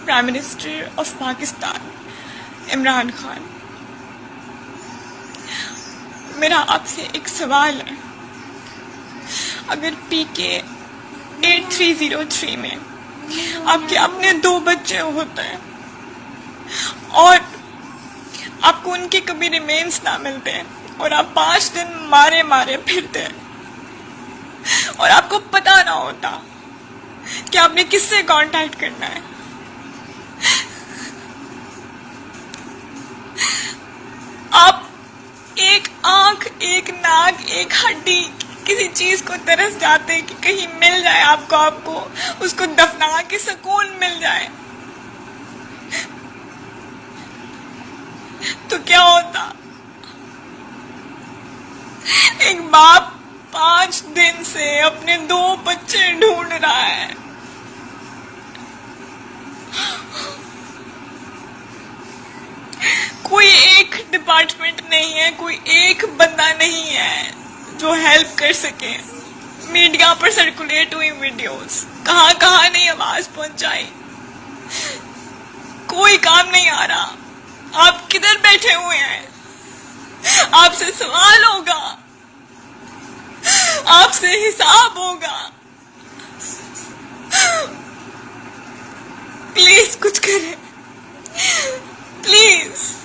Prime minister of Pakistan Imran Khan, میرا آپ سے ایک سوال ہے. اگر پی کے 8303 میں آپ کے اپنے 2 بچے ہوتے ہیں اور آپ کو ان کے کبھی ریمینز نہ ملتے ہیں اور آپ 5 دن مارے پھرتے ہیں اور آپ کو پتا نہ ہوتا کہ آپ نے کس سے کانٹیکٹ کرنا ہے، آپ ایک آنکھ، ایک ناک، ایک ہڈی کسی چیز کو ترس جاتے ہیں کہ کہیں مل جائے آپ کو اس کو دفنا کے سکون مل جائے، تو کیا ہوتا؟ ایک باپ 5 دن سے اپنے 2 بچے ڈھونڈ رہا ہے. کوئی ایک ڈپارٹمنٹ نہیں ہے، کوئی ایک بندہ نہیں ہے جو ہیلپ کر سکے. میڈیا پر سرکولیٹ ہوئی ویڈیوز، کہاں نہیں آواز پہنچائی، کوئی کام نہیں آ رہا. آپ کدھر بیٹھے ہوئے ہیں؟ آپ سے سوال ہوگا، آپ سے حساب ہوگا. پلیز کچھ کریں، پلیز.